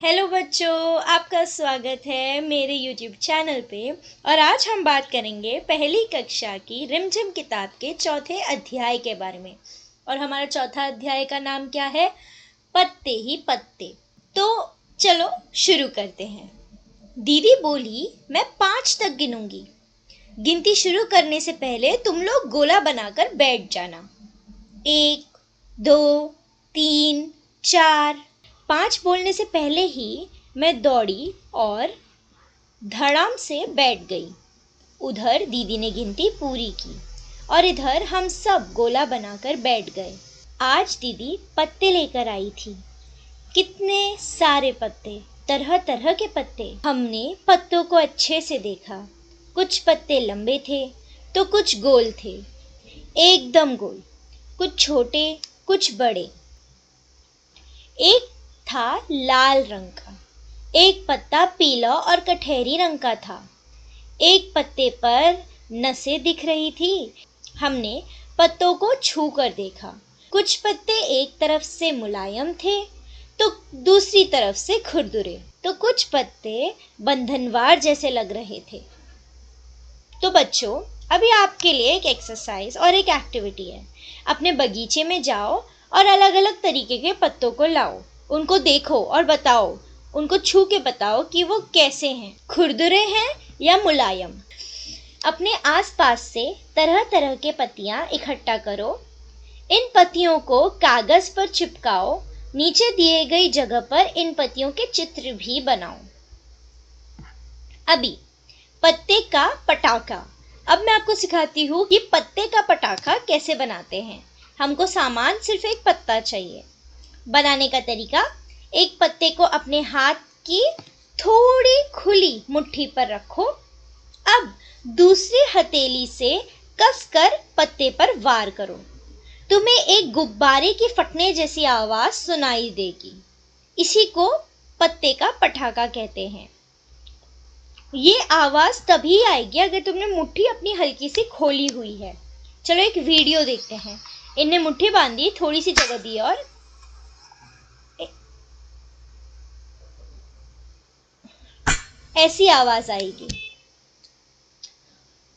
Hello बच्चों, आपका स्वागत है मेरे YouTube चैनल पे। और आज हम बात करेंगे पहली कक्षा की रिमझिम किताब के चौथे अध्याय के बारे में। और हमारा चौथा अध्याय का नाम क्या है? पत्ते ही पत्ते। तो चलो शुरू करते हैं। दीदी बोली, मैं 5 तक गिनूंगी। गिनती शुरू करने से पहले तुम लोग गोला बनाकर बैठ जाना। 1, 2, 3, 4। 5 बोलने से पहले ही मैं दौड़ी और धड़ाम से बैठ गई। उधर दीदी ने गिनती पूरी की और इधर हम सब गोला बनाकर बैठ गए। आज दीदी पत्ते लेकर आई थी। कितने सारे पत्ते, तरह तरह के पत्ते। हमने पत्तों को अच्छे से देखा। कुछ पत्ते लंबे थे तो कुछ गोल थे, एकदम गोल। कुछ छोटे, कुछ बड़े। एक था लाल रंग का, एक पत्ता पीला और कटहरी रंग का था। एक पत्ते पर नसें दिख रही थी। हमने पत्तों को छू कर देखा। कुछ पत्ते एक तरफ से मुलायम थे तो दूसरी तरफ से खुरदुरे, तो कुछ पत्ते बंधनवार जैसे लग रहे थे। तो बच्चों, अभी आपके लिए एक एक्सरसाइज और एक एक्टिविटी है। अपने बगीचे में जाओ और अलग अलग तरीके के पत्तों को लाओ। उनको देखो और बताओ, उनको छू के बताओ कि वो कैसे हैं, खुरदुरे हैं या मुलायम। अपने आसपास से तरह तरह के पत्तियां इकट्ठा करो। इन पत्तियों को कागज पर चिपकाओ। नीचे दिए गई जगह पर इन पत्तियों के चित्र भी बनाओ। अभी पत्ते का पटाखा। अब मैं आपको सिखाती हूँ कि पत्ते का पटाखा कैसे बनाते हैं। हमको सामान सिर्फ एक पत्ता चाहिए। बनाने का तरीका, एक पत्ते को अपने हाथ की थोड़ी खुली मुट्ठी पर रखो। अब दूसरी हथेली से कसकर पत्ते पर वार करो। तुम्हें एक गुब्बारे की फटने जैसी आवाज सुनाई देगी। इसी को पत्ते का पटाखा कहते हैं। ये आवाज तभी आएगी अगर तुमने मुट्ठी अपनी हल्की सी खोली हुई है। चलो एक वीडियो देखते हैं। इनने मुट्ठी बांधी, थोड़ी सी जगह दी और ऐसी आवाज आएगी।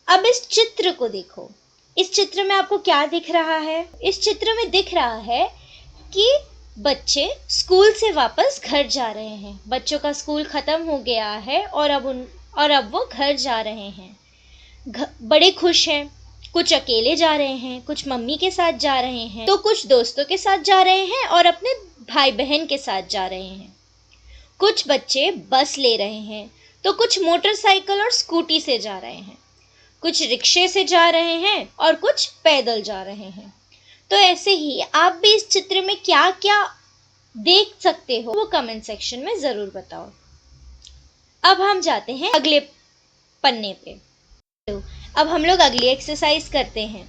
अब इस चित्र को देखो। इस चित्र में आपको क्या दिख रहा है? इस चित्र में दिख रहा है कि बच्चे स्कूल से वापस घर जा रहे हैं। बच्चों का स्कूल खत्म हो गया है और अब वो घर जा रहे हैं। बड़े खुश हैं। कुछ अकेले जा रहे हैं, कुछ मम्मी के साथ जा रहे हैं, तो कुछ दोस्तों के साथ जा रहे हैं और अपने भाई बहन के साथ जा रहे हैं। कुछ बच्चे बस ले रहे हैं तो कुछ मोटरसाइकिल और स्कूटी से जा रहे हैं। कुछ रिक्शे से जा रहे हैं और कुछ पैदल जा रहे हैं। तो ऐसे ही आप भी इस चित्र में क्या क्या देख सकते हो वो कमेंट सेक्शन में जरूर बताओ। अब हम जाते हैं अगले पन्ने पे। तो अब हम लोग अगली एक्सरसाइज करते हैं।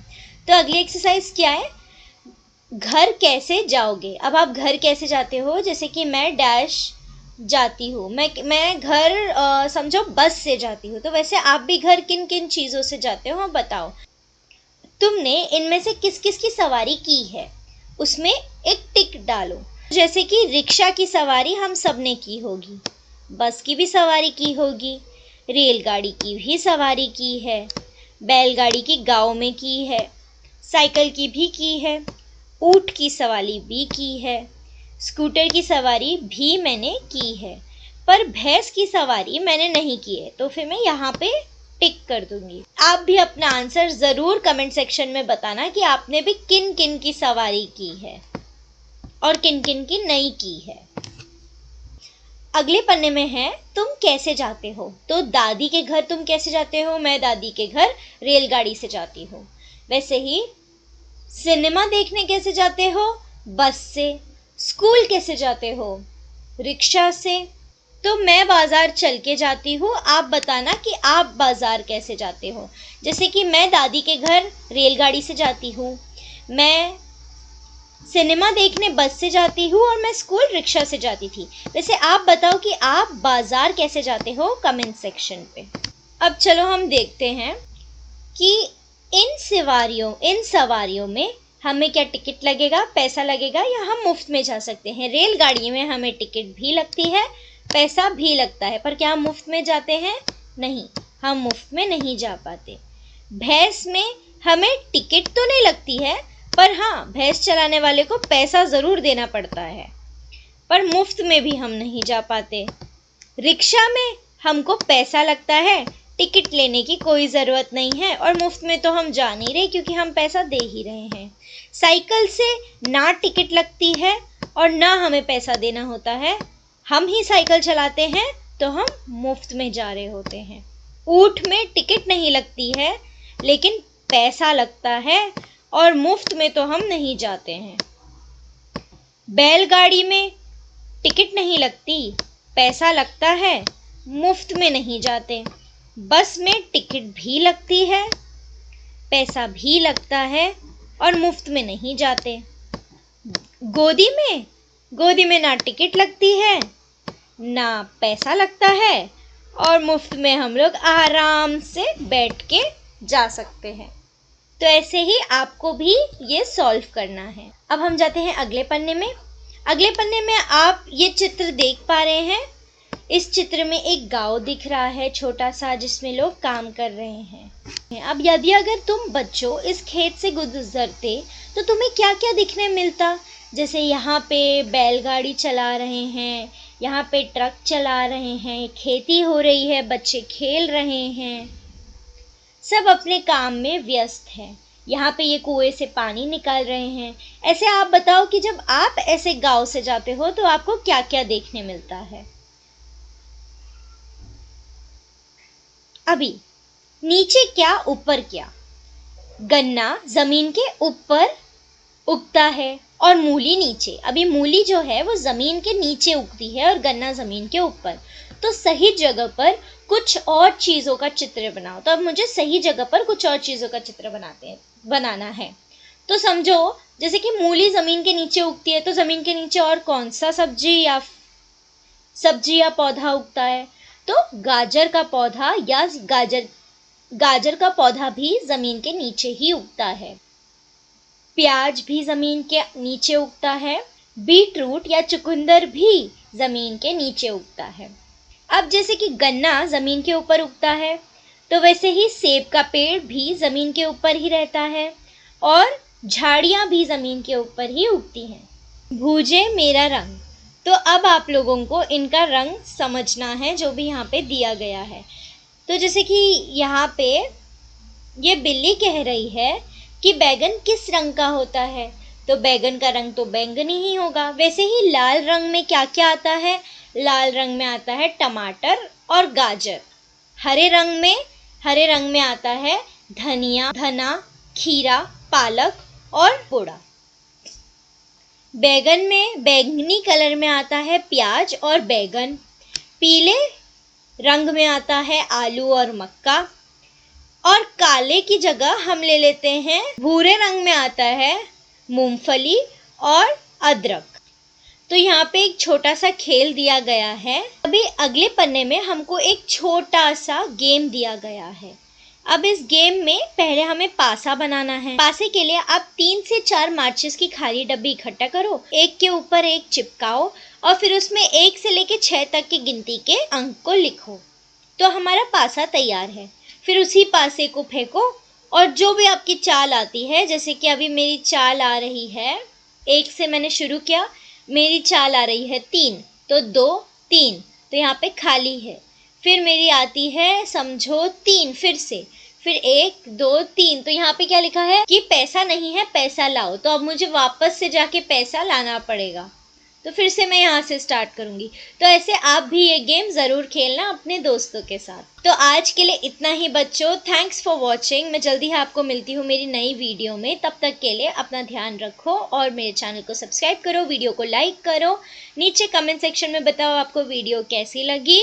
तो अगली एक्सरसाइज क्या है? घर कैसे जाओगे। अब आप घर कैसे जाते हो? जैसे कि मैं डैश जाती हूँ, मैं घर समझो बस से जाती हूँ। तो वैसे आप भी घर किन किन चीज़ों से जाते हो बताओ। तुमने इनमें से किस किस की सवारी की है, उसमें एक टिक डालो। जैसे कि रिक्शा की सवारी हम सब ने की होगी, बस की भी सवारी की होगी, रेलगाड़ी की भी सवारी की है, बैलगाड़ी की गाँव में की है, साइकिल की भी की है, ऊँट की सवारी भी की है, स्कूटर की सवारी भी मैंने की है, पर भैंस की सवारी मैंने नहीं की है। तो फिर मैं यहाँ पे टिक कर दूंगी। आप भी अपना आंसर ज़रूर कमेंट सेक्शन में बताना कि आपने भी किन किन की सवारी की है और किन किन की नहीं की है। अगले पन्ने में है तुम कैसे जाते हो। तो दादी के घर तुम कैसे जाते हो? मैं दादी के घर रेलगाड़ी से जाती हूँ। वैसे ही सिनेमा देखने कैसे जाते हो? बस से। स्कूल कैसे जाते हो? रिक्शा से। तो मैं बाजार चल के जाती हूँ। आप बताना कि आप बाजार कैसे जाते हो। जैसे कि मैं दादी के घर रेलगाड़ी से जाती हूँ, मैं सिनेमा देखने बस से जाती हूँ और मैं स्कूल रिक्शा से जाती थी। वैसे आप बताओ कि आप बाजार कैसे जाते हो कमेंट सेक्शन पे। अब चलो हम देखते हैं कि इन सवारियों में हमें क्या टिकट लगेगा, पैसा लगेगा, या हम मुफ्त में जा सकते हैं? रेलगाड़ी में हमें टिकट भी लगती है, पैसा भी लगता है, पर क्या हम मुफ्त में जाते हैं? नहीं, हम मुफ्त में नहीं जा पाते। भैंस में हमें टिकट तो नहीं लगती है, पर हाँ, भैंस चलाने वाले को पैसा ज़रूर देना पड़ता है, पर मुफ्त में भी हम नहीं जा पाते। रिक्शा में हमको पैसा लगता है, टिकट लेने की कोई ज़रूरत नहीं है, और मुफ्त में तो हम जा नहीं रहे क्योंकि हम पैसा दे ही रहे हैं। साइकिल से ना टिकट लगती है और ना हमें पैसा देना होता है, हम ही साइकिल चलाते हैं तो हम मुफ्त में जा रहे होते हैं। ऊँट में टिकट नहीं लगती है, लेकिन पैसा लगता है और मुफ्त में तो हम नहीं जाते हैं। बैलगाड़ी में टिकट नहीं लगती, पैसा लगता है, मुफ्त में नहीं जाते। बस में टिकट भी लगती है, पैसा भी लगता है और मुफ्त में नहीं जाते। गोदी में ना टिकट लगती है, ना पैसा लगता है, और मुफ्त में हम लोग आराम से बैठ के जा सकते हैं। तो ऐसे ही आपको भी ये सॉल्व करना है। अब हम जाते हैं अगले पन्ने में। अगले पन्ने में आप ये चित्र देख पा रहे हैं। इस चित्र में एक गांव दिख रहा है छोटा सा, जिसमें लोग काम कर रहे हैं। अब यदि अगर तुम बच्चों इस खेत से गुजरते तो तुम्हें क्या क्या दिखने मिलता? जैसे यहाँ पे बैलगाड़ी चला रहे हैं, यहाँ पे ट्रक चला रहे हैं, खेती हो रही है, बच्चे खेल रहे हैं, सब अपने काम में व्यस्त हैं। यहाँ पे ये कुएं से पानी निकाल रहे हैं। ऐसे आप बताओ कि जब आप ऐसे गांव से जाते हो तो आपको क्या क्या देखने मिलता है? अभी नीचे क्या ऊपर क्या? गन्ना जमीन के ऊपर उगता है और मूली नीचे। अभी मूली जो है वो जमीन के नीचे उगती है और गन्ना जमीन के ऊपर। तो सही जगह पर कुछ और चीज़ों का चित्र बनाओ। तो अब मुझे सही जगह पर कुछ और चीज़ों का चित्र बनाना है। तो समझो, जैसे कि मूली ज़मीन के नीचे उगती है, तो ज़मीन के नीचे और कौन सा सब्जी या पौधा उगता है? तो गाजर का पौधा या गाजर का पौधा भी ज़मीन के नीचे ही उगता है। प्याज भी ज़मीन के नीचे उगता है। बीटरूट या चुकंदर भी ज़मीन के नीचे उगता है। अब जैसे कि गन्ना ज़मीन के ऊपर उगता है, तो वैसे ही सेब का पेड़ भी ज़मीन के ऊपर ही रहता है और झाड़ियाँ भी ज़मीन के ऊपर ही उगती हैं। भूजे मेरा रंग। तो अब आप लोगों को इनका रंग समझना है जो भी यहाँ पे दिया गया है। तो जैसे कि यहाँ पे ये बिल्ली कह रही है कि बैगन किस रंग का होता है? तो बैगन का रंग तो बैंगनी ही होगा। वैसे ही लाल रंग में क्या क्या आता है? लाल रंग में आता है टमाटर और गाजर। हरे रंग में आता है धना, खीरा, पालक और बोड़ा। बैगन में बैंगनी कलर में आता है प्याज और बैगन। पीले रंग में आता है आलू और मक्का। और काले की जगह हम ले लेते हैं, भूरे रंग में आता है मूंगफली और अदरक। तो यहाँ पे एक छोटा सा खेल दिया गया है। अभी अगले पन्ने में हमको एक छोटा सा गेम दिया गया है। अब इस गेम में पहले हमें पासा बनाना है। पासे के लिए आप 3 से 4 माचिस की खाली डब्बी इकट्ठा करो, एक के ऊपर एक चिपकाओ और फिर उसमें 1 से लेकर 6 तक की गिनती के अंक को लिखो। तो हमारा पासा तैयार है। फिर उसी पासे को फेंको और जो भी आपकी चाल आती है, जैसे कि अभी मेरी चाल आ रही है 1 से मैंने शुरू किया, मेरी चाल आ रही है 3, तो 2 3, तो यहाँ पे खाली है। फिर मेरी आती है समझो 3, फिर 1 2 3, तो यहाँ पे क्या लिखा है कि पैसा नहीं है, पैसा लाओ। तो अब मुझे वापस से जाके पैसा लाना पड़ेगा। तो फिर से मैं यहाँ से स्टार्ट करूँगी। तो ऐसे आप भी ये गेम ज़रूर खेलना अपने दोस्तों के साथ। तो आज के लिए इतना ही बच्चों। Thanks for watching. मैं जल्दी ही आपको मिलती हूँ मेरी नई वीडियो में। तब तक के लिए अपना ध्यान रखो और मेरे चैनल को सब्सक्राइब करो, वीडियो को लाइक करो। नीचे कमेंट सेक्शन में बताओ आपको वीडियो कैसी लगी।